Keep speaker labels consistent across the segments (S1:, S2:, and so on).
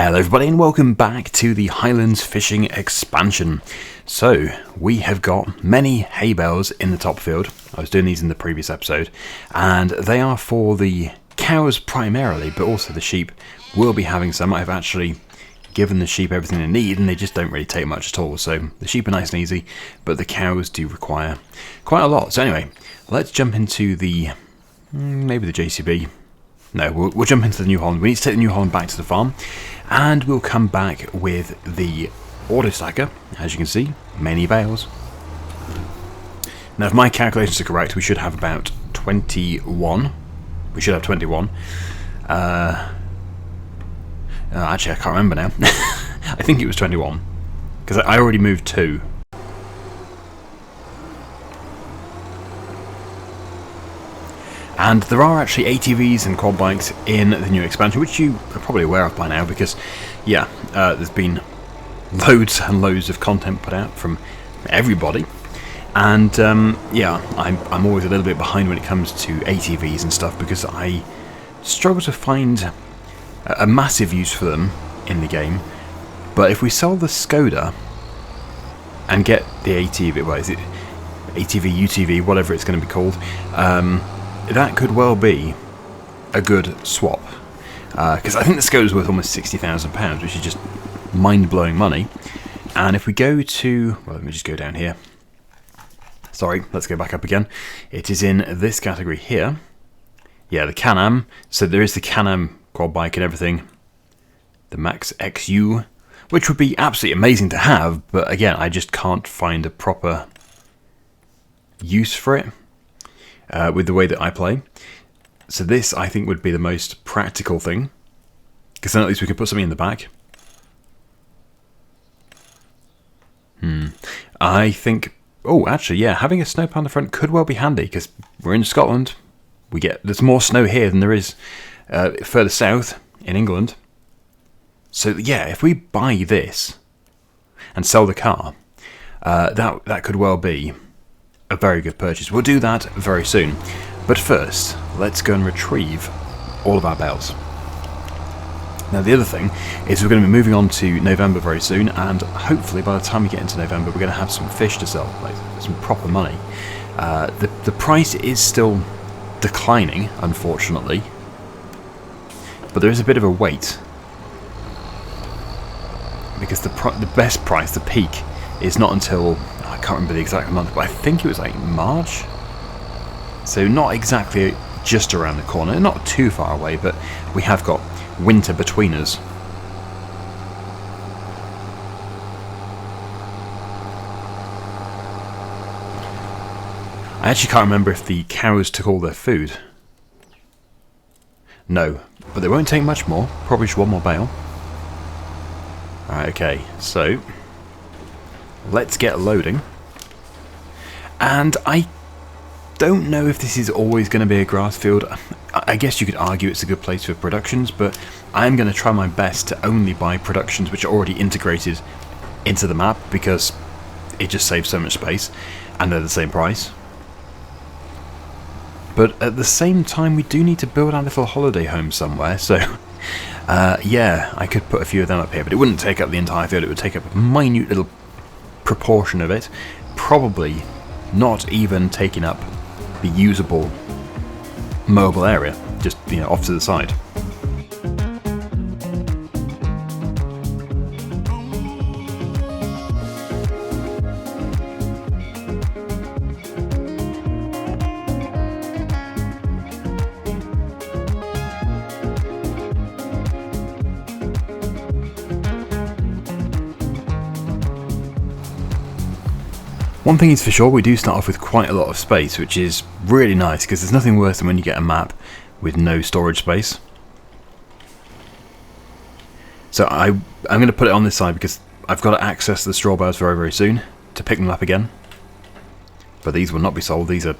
S1: Hello everybody and welcome back to the Highlands Fishing expansion. So, we have got many hay bales in the top field. I was doing these in the previous episode, and they are for the cows primarily, but also the sheep will be having some. I've actually given the sheep everything they need, and they just don't really take much at all. So, the sheep are nice and easy, but the cows do require quite a lot. So anyway, let's jump into the, maybe the JCB. No, we'll jump into the New Holland. We need to take the New Holland back to the farm, and we'll come back with the auto stacker. As you can see, many bales. Now, if my calculations are correct, we should have about 21. We should have 21. Actually, I can't remember now. I think it was 21, because I already moved 2. And there are actually ATVs and quad bikes in the new expansion, which you are probably aware of by now, because, yeah, there's been loads and loads of content put out from everybody. And, yeah, I'm always a little bit behind when it comes to ATVs and stuff, because I struggle to find a massive use for them in the game. But if we sell the Skoda and get the ATV, well, is it ATV, UTV, whatever it's going to be called, that could well be a good swap, because I think the Skoda's worth almost £60,000, which is just mind-blowing money. And if we go to, well, let me just go down here. Sorry, let's go back up again. It is in this category here. Yeah, the Can-Am. So there is the Can-Am quad bike and everything. The Max XU, which would be absolutely amazing to have, but again, I just can't find a proper use for it. With the way that I play. So this, I think, would be the most practical thing, because then at least we could put something in the back. I think, oh, actually, yeah, having a snowplow on the front could well be handy, because we're in Scotland. There's more snow here than there is further south in England. So yeah, if we buy this and sell the car, that could well be a very good purchase. We'll do that very soon. But first, let's go and retrieve all of our bales. Now, the other thing is we're going to be moving on to November very soon, and hopefully by the time we get into November, we're going to have some fish to sell, like some proper money. The price is still declining, unfortunately, but there is a bit of a wait, because the best price, the peak, is not until, I can't remember the exact month, but I think it was like March. So not exactly just around the corner, not too far away, but we have got winter between us. I actually can't remember if the cows took all their food. No, but they won't take much more, probably just one more bale. Alright, okay, so let's get loading. And I don't know if this is always going to be a grass field. I guess you could argue it's a good place for productions, but I'm going to try my best to only buy productions which are already integrated into the map, because it just saves so much space and they're the same price. But at the same time, we do need to build our little holiday home somewhere, so yeah, I could put a few of them up here, but it wouldn't take up the entire field. It would take up a minute little proportion of it, probably not even taking up the usable mobile area, just, you know, off to the side. One thing is for sure, we do start off with quite a lot of space, which is really nice, because there's nothing worse than when you get a map with no storage space. So I'm going to put it on this side, because I've got to access the straw bales very, very soon to pick them up again. But these will not be sold. These are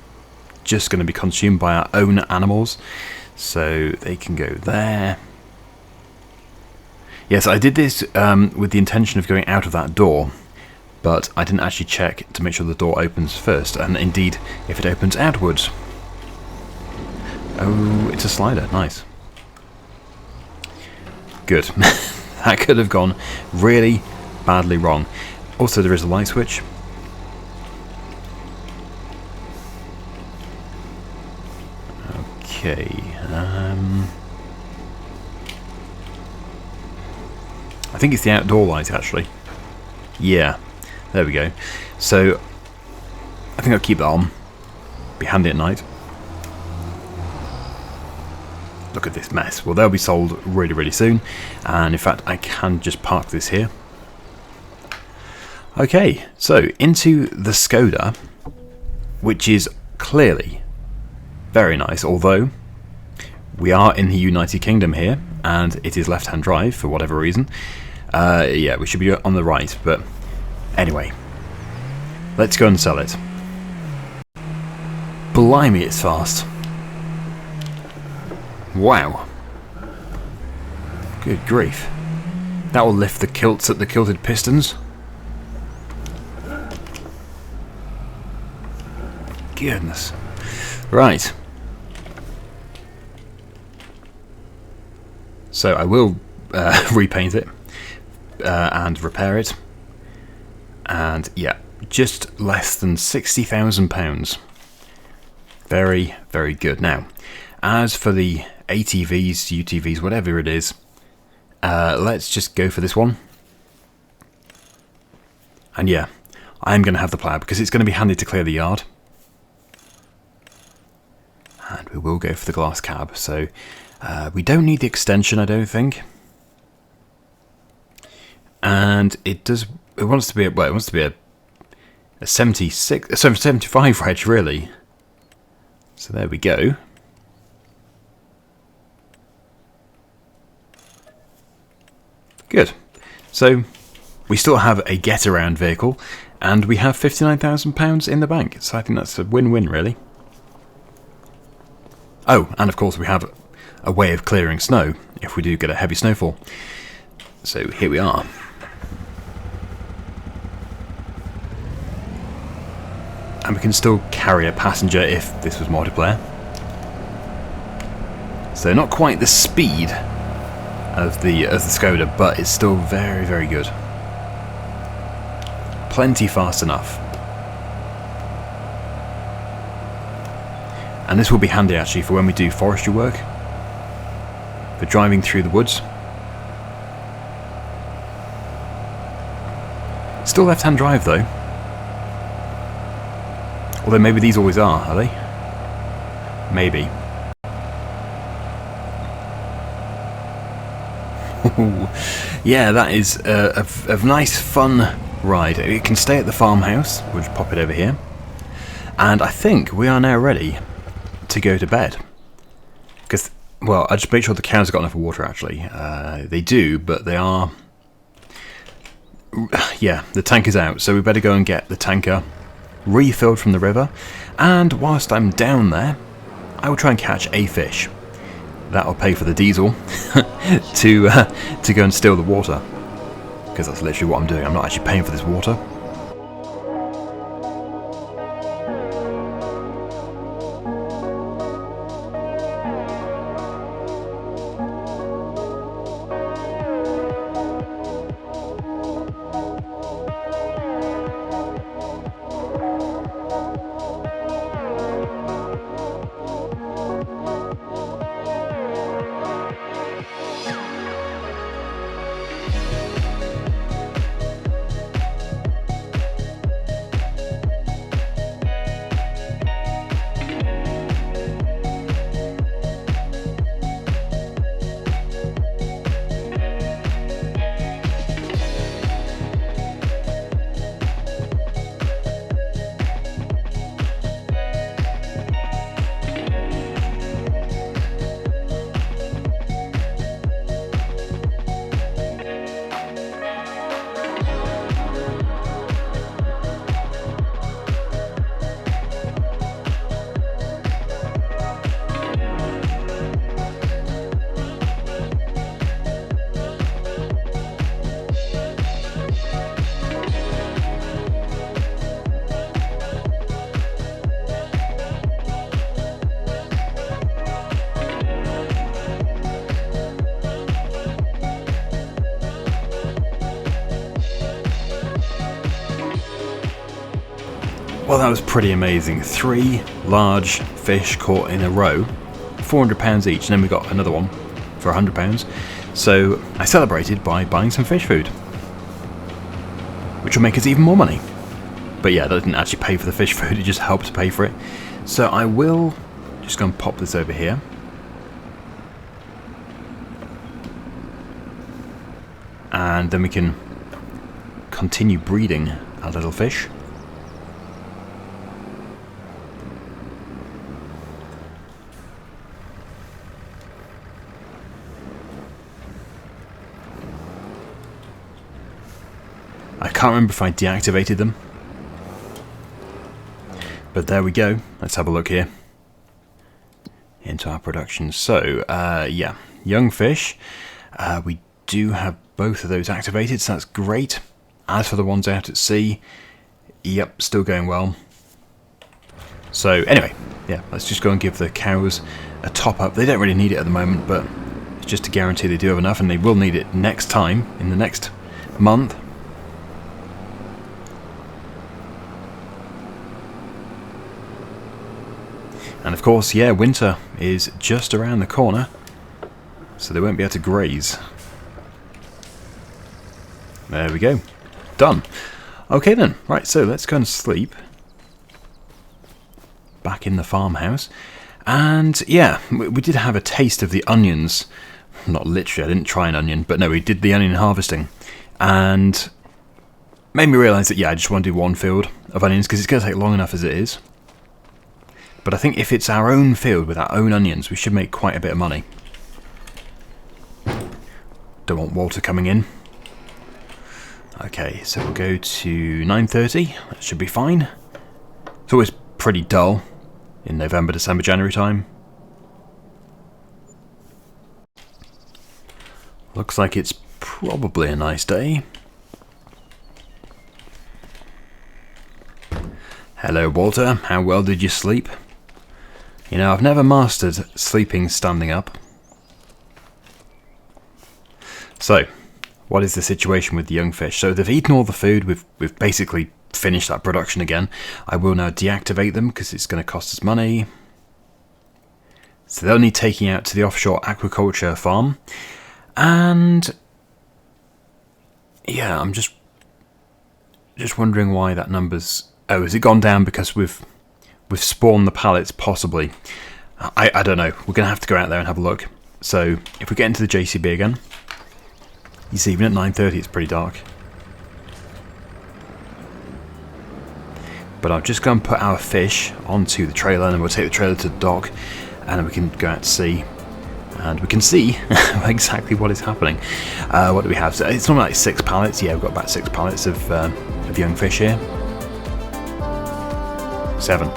S1: just going to be consumed by our own animals. So they can go there. Yes, I did this with the intention of going out of that door, but I didn't actually check to make sure the door opens first, and indeed, if it opens outwards. Oh, it's a slider, nice. Good. That could have gone really badly wrong. Also, there is a light switch. Okay. I think it's the outdoor light, actually. Yeah, there we go. So, I think I'll keep that on. Be handy at night. Look at this mess. Well, they'll be sold really, really soon. And in fact, I can just park this here. Okay, so into the Skoda, which is clearly very nice, although we are in the United Kingdom here, and it is left-hand drive for whatever reason. Yeah, we should be on the right, but anyway, let's go and sell it. Blimey, it's fast. Wow. Good grief. That will lift the kilts at the kilted pistons. Goodness. Right. So I will repaint it and repair it. And yeah, just less than £60,000. Very, very good. Now, as for the ATVs, UTVs, whatever it is, let's just go for this one. And yeah, I'm going to have the plow because it's going to be handy to clear the yard. And we will go for the glass cab. So we don't need the extension, I don't think. And it does. It wants to be a, well, it wants to be a 75 reg, really. So there we go. Good. So we still have a get-around vehicle, and we have £59,000 in the bank. So I think that's a win-win, really. Oh, and of course we have a way of clearing snow if we do get a heavy snowfall. So here we are. And we can still carry a passenger if this was multiplayer. So not quite the speed of the Skoda, but it's still very, very good. Plenty fast enough. And this will be handy actually for when we do forestry work, for driving through the woods. Still left-hand drive though. Although maybe these always are they? Maybe. Yeah, that is a nice fun ride. It can stay at the farmhouse. We'll just pop it over here. And I think we are now ready to go to bed. Because, well, I just make sure the cows have got enough water actually. They do, but they are... Yeah, the tanker's out, so we better go and get the tanker refilled from the river, and whilst I'm down there I will try and catch a fish. That'll pay for the diesel to go and steal the water, because that's literally what I'm doing. I'm not actually paying for this water. Well, that was pretty amazing. 3 large fish caught in a row, £400 each, and then we got another one for £100. So I celebrated by buying some fish food, which will make us even more money. But yeah, that didn't actually pay for the fish food, it just helped to pay for it. So I will just go and pop this over here. And then we can continue breeding our little fish. I can't remember if I deactivated them. But there we go. Let's have a look here into our production. So, yeah, young fish. We do have both of those activated, so that's great. As for the ones out at sea, yep, still going well. So, anyway, yeah, let's just go and give the cows a top up. They don't really need it at the moment, but it's just to guarantee they do have enough, and they will need it next time, in the next month. And of course, yeah, winter is just around the corner, so they won't be able to graze. There we go. Done. Okay then, right, so let's go and sleep. Back in the farmhouse. And yeah, we did have a taste of the onions. Not literally, I didn't try an onion, but no, we did the onion harvesting. And made me realise that, yeah, I just want to do one field of onions, because it's going to take long enough as it is. But I think if it's our own field with our own onions, we should make quite a bit of money. Don't want Walter coming in. Okay, so we'll go to 9:30. That should be fine. It's always pretty dull in November, December, January time. Looks like it's probably a nice day. Hello, Walter. How well did you sleep? You know, I've never mastered sleeping standing up. So, what is the situation with the young fish? So they've eaten all the food, we've basically finished that production again. I will now deactivate them because it's going to cost us money. So they'll need taking out to the offshore aquaculture farm. And yeah, I'm just wondering why that number's... Oh, has it gone down because we've spawned the pallets, possibly? I don't know. We're going to have to go out there and have a look. So if we get into the JCB again, you see, even at 9:30 it's pretty dark. But I'll just go and put our fish onto the trailer, and then we'll take the trailer to the dock, and then we can go out to sea, and we can see exactly what is happening. What do we have? So it's normally like 6 pallets. Yeah, we've got about 6 pallets of young fish here. 7.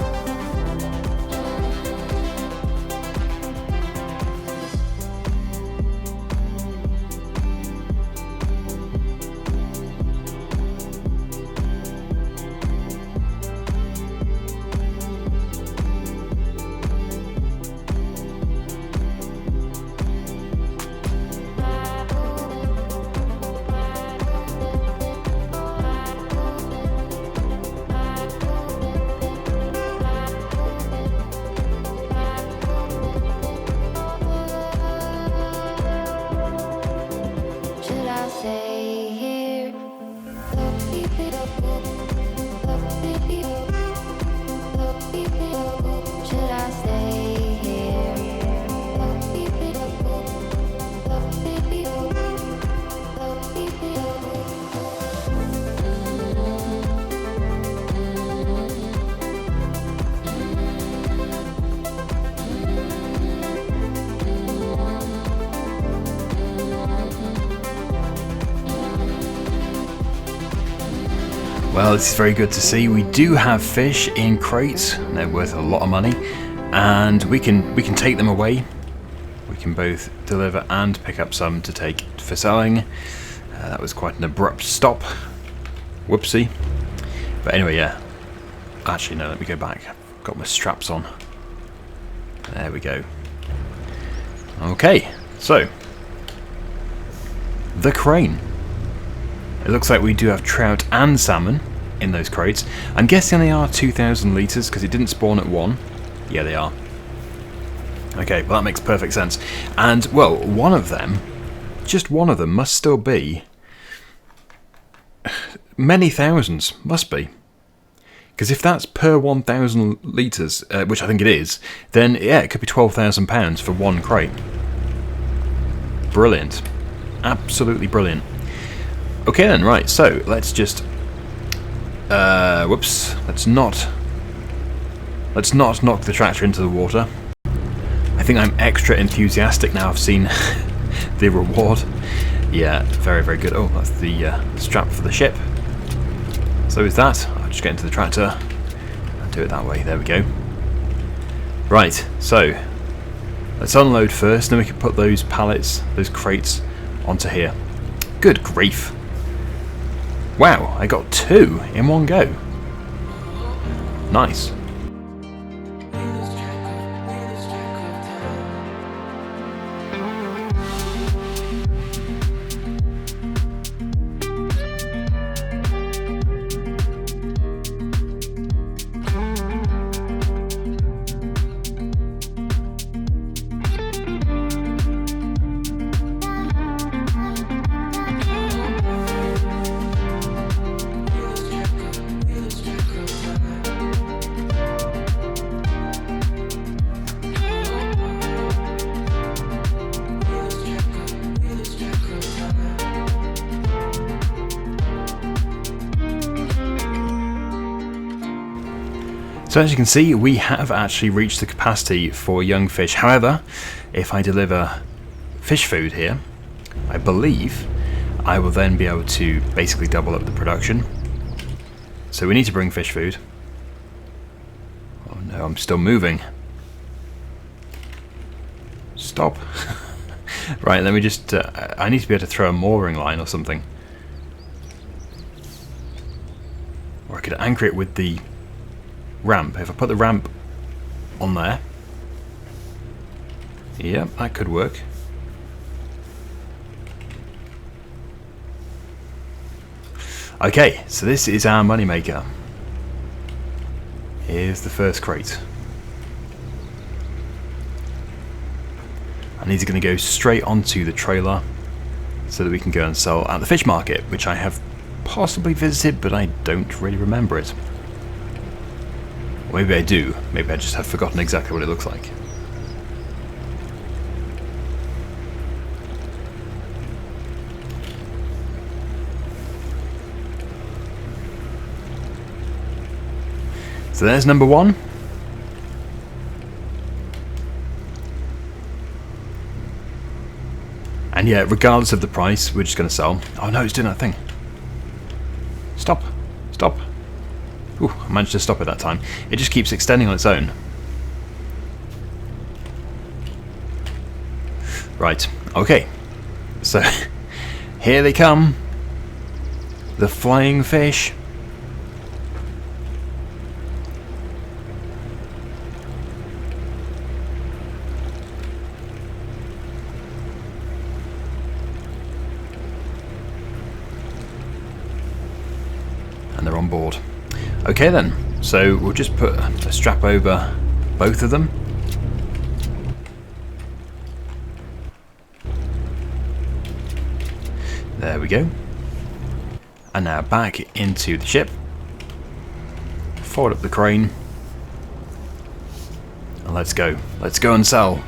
S1: Well, this is very good to see. We do have fish in crates. They're worth a lot of money, and we can take them away. We can both deliver and pick up some to take for selling. That was quite an abrupt stop. Whoopsie. But anyway, yeah. Actually, no, let me go back. I've got my straps on. There we go. Okay, so the crane. It looks like we do have trout and salmon in those crates. I'm guessing they are 2,000 litres because it didn't spawn at 1. Yeah, they are. Okay, well that makes perfect sense. And, well, one of them, just one of them, must still be many thousands. Must be. Because if that's per 1,000 litres, which I think it is, then yeah, it could be £12,000 for one crate. Brilliant. Absolutely brilliant. Okay then, right, so let's just... whoops. Let's not knock the tractor into the water. I think I'm extra enthusiastic now I've seen the reward. Yeah, very, very good. Oh, that's the strap for the ship. So is that. I'll just get into the tractor and do it that way. There we go. Right, so let's unload first, then we can put those pallets, those crates, onto here. Good grief. Wow, I got 2 in one go. Nice. So as you can see, we have actually reached the capacity for young fish. However, if I deliver fish food here, I believe I will then be able to basically double up the production. So we need to bring fish food. Oh no, I'm still moving. Stop. Right, let me just... I need to be able to throw a mooring line or something. Or I could anchor it with the ramp. If I put the ramp on there, yeah, that could work. Okay, so this is our moneymaker. Here's the first crate. And these are going to go straight onto the trailer so that we can go and sell at the fish market, which I have possibly visited, but I don't really remember it. Maybe I do. Maybe I just have forgotten exactly what it looks like. So there's number 1. And yeah, regardless of the price, we're just going to sell. Oh no, it's doing that thing. Stop. Stop. Ooh, I managed to stop it that time. It just keeps extending on its own. Right, okay. So, here they come. The flying fish. And they're on board. Okay then, so we'll just put a strap over both of them. There we go. And now back into the ship. Forward up the crane. And let's go. Let's go and sell.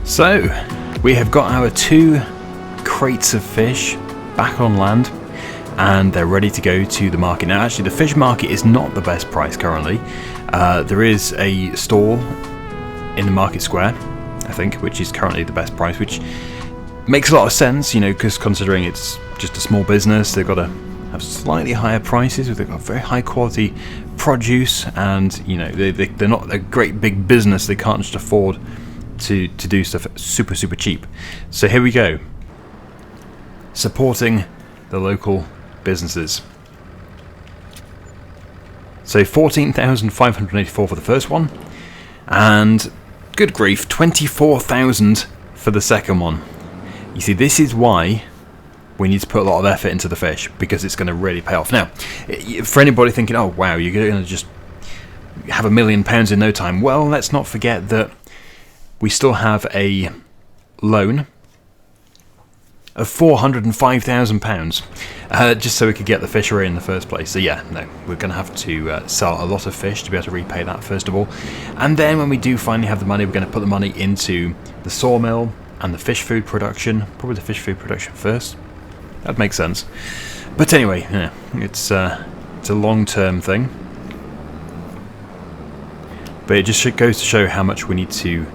S1: So, we have got our 2 crates of fish back on land, and they're ready to go to the market. Now actually the fish market is not the best price currently. There is a stall in the market square, I think, which is currently the best price, which makes a lot of sense, you know, because considering it's just a small business, they've got to have slightly higher prices. They've got very high quality produce, and you know they're not a great big business. They can't just afford to do stuff super cheap. So here we go, supporting the local businesses. So 14,584 for the first one, and good grief, 24,000 for the second one. You see, this is why we need to put a lot of effort into the fish, because it's going to really pay off. Now, for anybody thinking, oh wow, you're going to just have £1 million in no time, well, let's not forget that we still have a loan of £405,000, just so we could get the fishery in the first place. So yeah, no, we're going to have to sell a lot of fish to be able to repay that first of all. And then when we do finally have the money, we're going to put the money into the sawmill and the fish food production. Probably the fish food production first. That makes sense. But anyway, yeah, it's a long-term thing. But it just goes to show how much we need to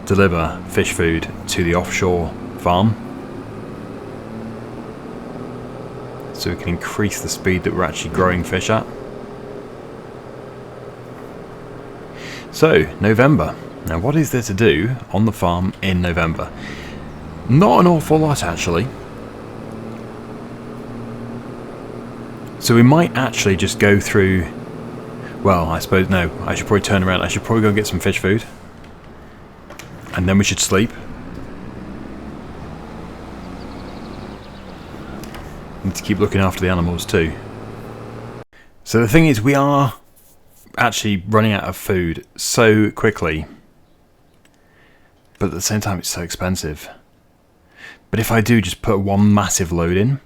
S1: deliver fish food to the offshore farm, so we can increase the speed that we're actually growing fish at. So, November. Now, what is there to do on the farm in November? Not an awful lot, actually. So we might actually just go through... Well, I suppose no. I should probably turn around. I should probably go and get some fish food. And then we should sleep. Need to keep looking after the animals too. So the thing is, we are actually running out of food so quickly. But at the same time, it's so expensive. But if I do just put one massive load in...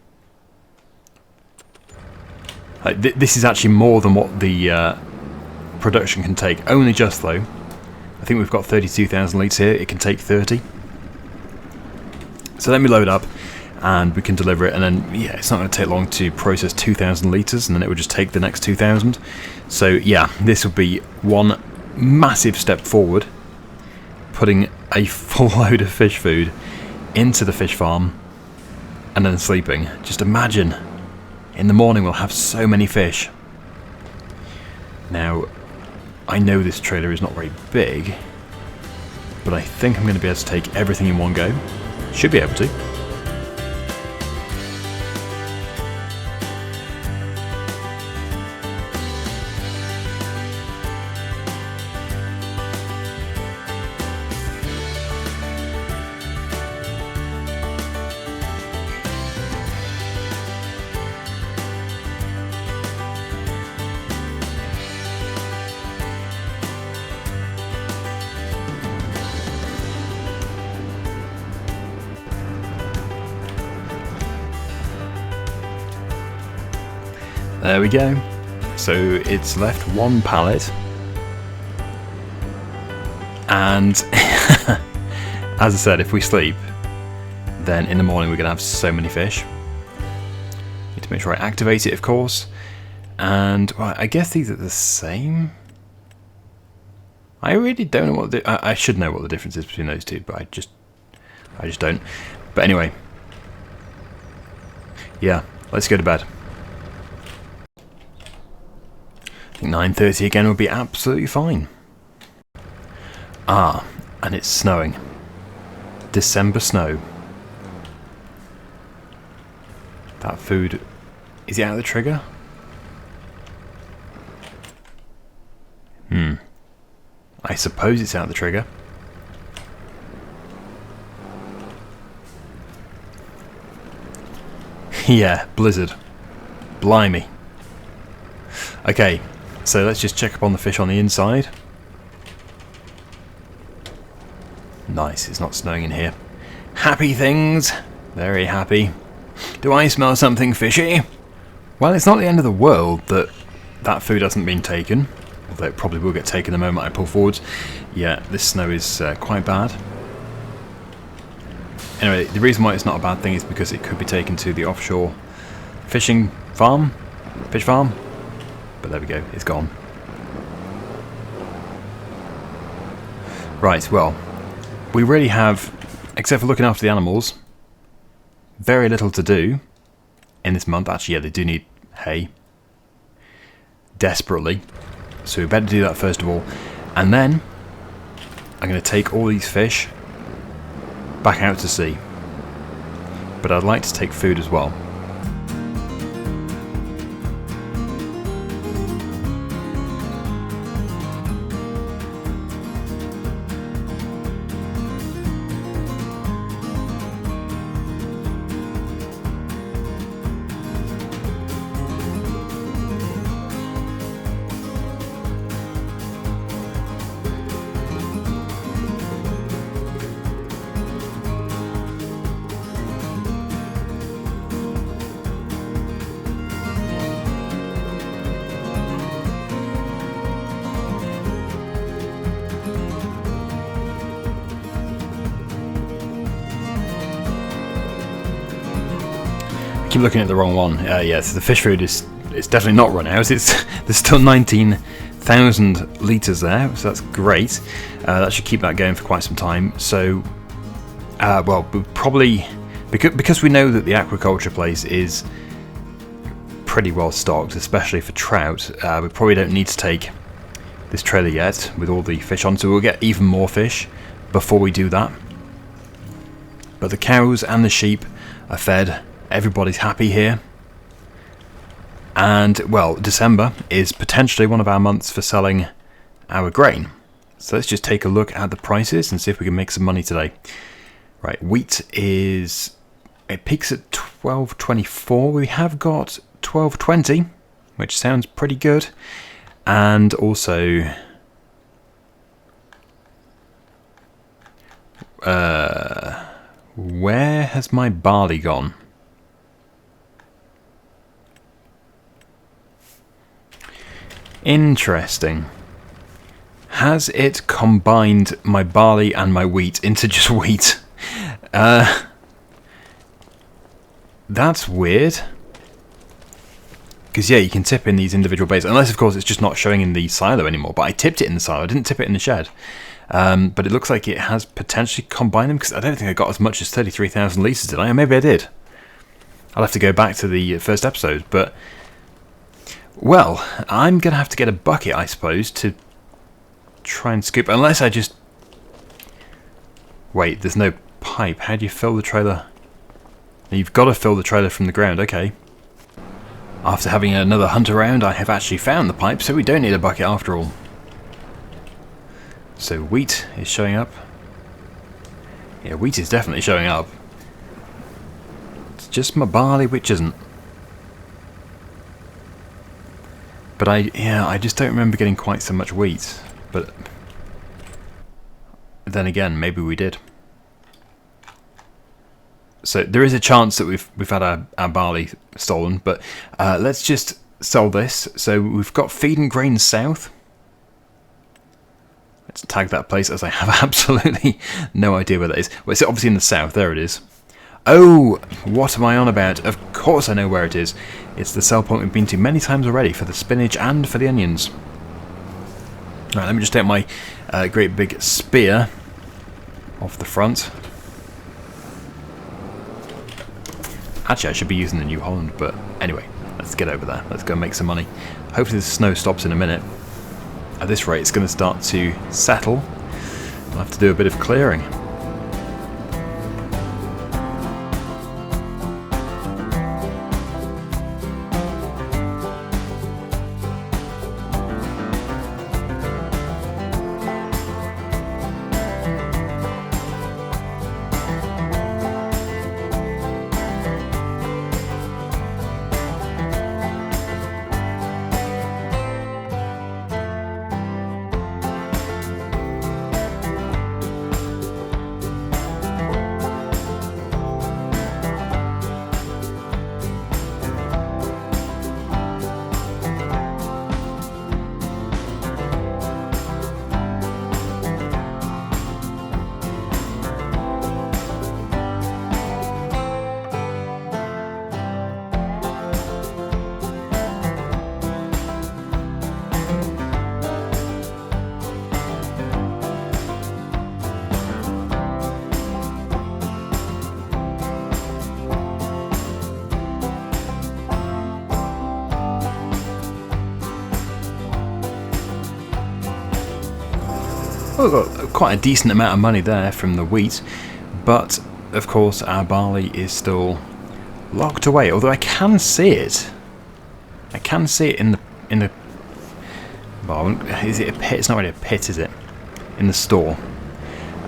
S1: this is actually more than what the production can take. Only just, though. I think we've got 32,000 litres here. It can take 30. So let me load up, and we can deliver it. And then, yeah, it's not going to take long to process 2,000 litres, and then it will just take the next 2,000. So, yeah, this will be one massive step forward, putting a full load of fish food into the fish farm, and then sleeping. Just imagine, in the morning we'll have so many fish. Now, I know this trailer is not very big, but I think I'm going to be able to take everything in one go. Should be able to. There we go. So it's left one pallet, and as I said, if we sleep, then in the morning we're going to have so many fish. Need to make sure I activate it, of course. And well, I guess these are the same. I really don't know what I should know what the difference is between those two, but I just don't. But anyway, yeah, let's go to bed. 9:30 again will be absolutely fine. Ah, and it's snowing. December snow. That food... Is it out of the trigger? I suppose it's out of the trigger. Yeah, blizzard. Blimey. Okay. So let's just check up on the fish on the inside. Nice, it's not snowing in here. Happy things. Very happy. Do I smell something fishy? Well, it's not the end of the world that that food hasn't been taken. Although it probably will get taken the moment I pull forwards. Yeah, this snow is quite bad. Anyway, the reason why it's not a bad thing is because it could be taken to the offshore fishing farm. Fish farm. But there we go, it's gone. Right, well, we really have, except for looking after the animals, very little to do in this month. Actually, yeah, they do need hay desperately, so we better do that first of all, and then I'm going to take all these fish back out to sea, but I'd like to take food as well. Keep looking at the wrong one. Yeah, so the fish food it's definitely not run out. There's still 19,000 litres there, so that's great. That should keep that going for quite some time. So, well, we probably, because we know that the aquaculture place is pretty well stocked, especially for trout, we probably don't need to take this trailer yet with all the fish on, so we'll get even more fish before we do that. But the cows and the sheep are fed. Everybody's happy here, and well, December is potentially one of our months for selling our grain, so let's just take a look at the prices and see if we can make some money today. Right, wheat it peaks at 12.24. We have got 12.20, which sounds pretty good, and also where has my barley gone? Interesting. Has it combined my barley and my wheat into just wheat? That's weird. Because yeah, you can tip in these individual bays, unless of course it's just not showing in the silo anymore. But I tipped it in the silo, I didn't tip it in the shed. But it looks like it has potentially combined them, because I don't think I got as much as 33,000 litres, did I? Or maybe I did. I'll have to go back to the first episode, but well, I'm going to have to get a bucket, I suppose, to try and scoop, unless I just... Wait, there's no pipe. How do you fill the trailer? You've got to fill the trailer from the ground, okay. After having another hunt around, I have actually found the pipe, so we don't need a bucket after all. So wheat is showing up. Yeah, wheat is definitely showing up. It's just my barley which isn't. But I just don't remember getting quite so much wheat. But then again, maybe we did. So there is a chance that we've had our barley stolen. But let's just sell this. So we've got feed and grain south. Let's tag that place, as I have absolutely no idea where that is. Well, it's obviously in the south. There it is. Oh, what am I on about? Of course I know where it is. It's the sell point we've been to many times already for the spinach and for the onions. Right, let me just take my great big spear off the front. Actually, I should be using the New Holland, but anyway, let's get over there. Let's go make some money. Hopefully the snow stops in a minute. At this rate, it's going to start to settle. I'll have to do a bit of clearing. Well, we've got quite a decent amount of money there from the wheat, but of course our barley is still locked away. Although I can see it. I can see it in the. Well, is it a pit? It's not really a pit, is it? In the store.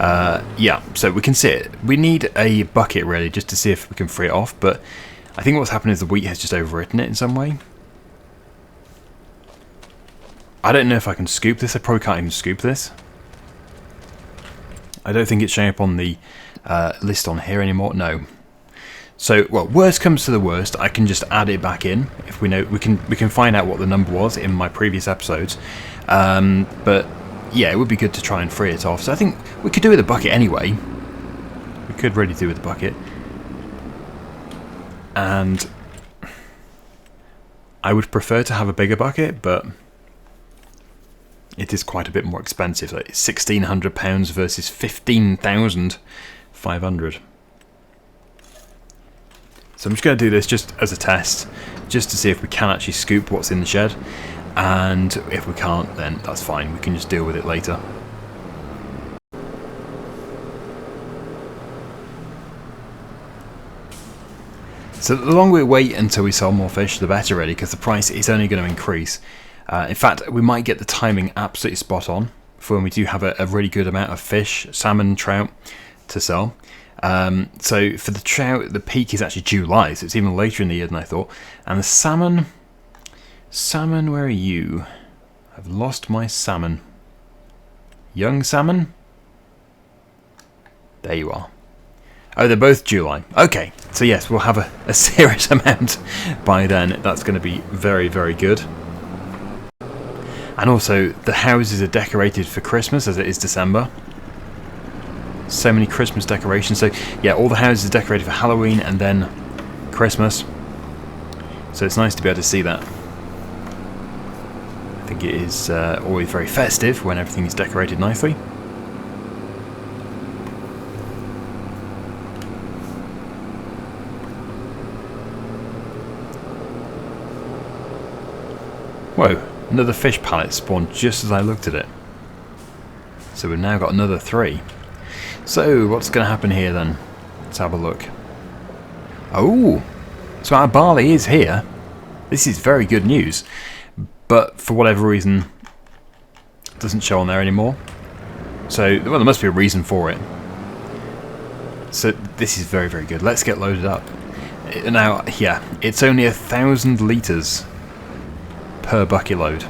S1: Yeah, so we can see it. We need a bucket really just to see if we can free it off, but I think what's happened is the wheat has just overwritten it in some way. I don't know if I can scoop this. I probably can't even scoop this. I don't think it's showing up on the list on here anymore. No. So, well, worst comes to the worst, I can just add it back in if we know. We can find out what the number was in my previous episodes. But yeah, it would be good to try and free it off. So I think we could do with a bucket anyway. We could really do with a bucket. And I would prefer to have a bigger bucket, but it is quite a bit more expensive. Like £1,600 versus 15,500. So I'm just going to do this just as a test, just to see if we can actually scoop what's in the shed. And if we can't, then that's fine. We can just deal with it later. So the longer we wait until we sell more fish, the better really, because the price is only going to increase. In fact, we might get the timing absolutely spot on for when we do have a really good amount of fish, salmon, trout, to sell. So for the trout, the peak is actually July, so it's even later in the year than I thought. And the salmon, where are you? I've lost my salmon. Young salmon? There you are. Oh, they're both July. Okay, so yes, we'll have a serious amount by then. That's going to be very, very good. And also, the houses are decorated for Christmas, as it is December. So many Christmas decorations. So yeah, all the houses are decorated for Halloween and then Christmas. So it's nice to be able to see that. I think it is always very festive when everything is decorated nicely. Whoa, another fish pallet spawned just as I looked at it. So we've now got another 3. So, what's going to happen here then? Let's have a look. Oh! So our barley is here. This is very good news. But for whatever reason, it doesn't show on there anymore. So, well, there must be a reason for it. So, this is very, very good. Let's get loaded up. Now, yeah, it's only 1,000 litres per bucket load.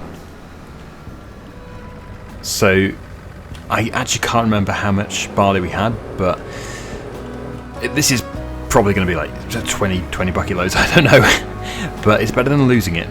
S1: So I actually can't remember how much barley we had, but this is probably going to be like 20 bucket loads, I don't know. But it's better than losing it.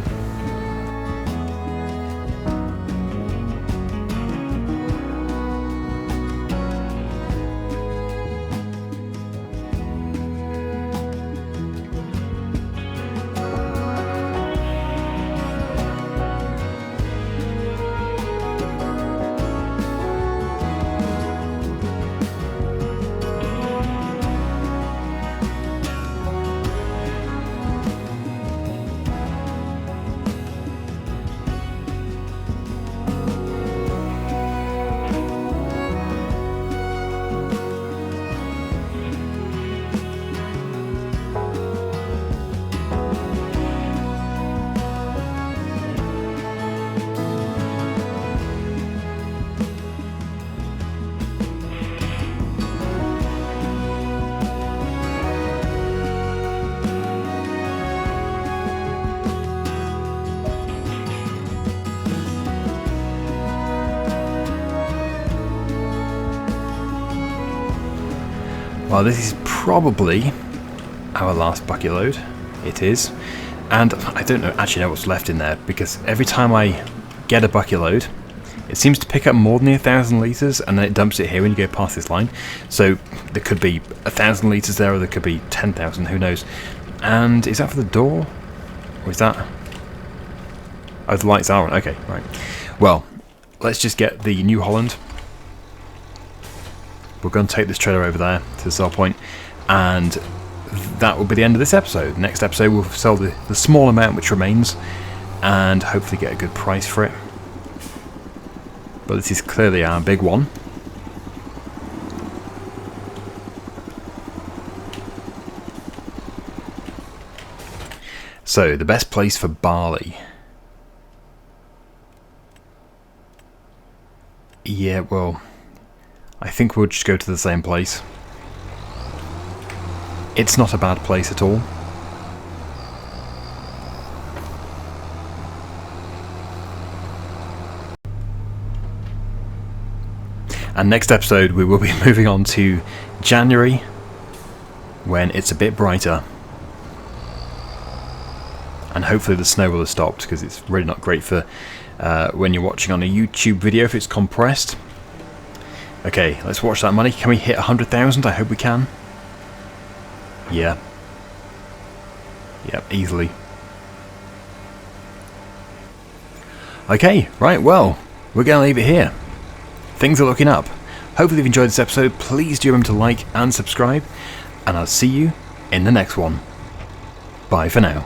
S1: Well, this is probably our last bucket load. It is. And I don't actually know what's left in there, because every time I get a bucket load, it seems to pick up more than 1,000 litres, and then it dumps it here when you go past this line. So there could be 1,000 litres there, or there could be 10,000, who knows. And is that for the door? Or is that... Oh, the lights are on. Okay, right. Well, let's just get the New Holland. We're going to take this trailer over there to the sell point, and that will be the end of this episode. Next episode we'll sell the small amount which remains, and hopefully get a good price for it. But this is clearly our big one. So, the best place for barley. Yeah, well, I think we'll just go to the same place. It's not a bad place at all. And next episode we will be moving on to January, when it's a bit brighter. And hopefully the snow will have stopped, because it's really not great for when you're watching on a YouTube video if it's compressed. Okay, let's watch that money. Can we hit 100,000? I hope we can. Yeah. Yep, easily. Okay, right, well, we're going to leave it here. Things are looking up. Hopefully you've enjoyed this episode. Please do remember to like and subscribe, and I'll see you in the next one. Bye for now.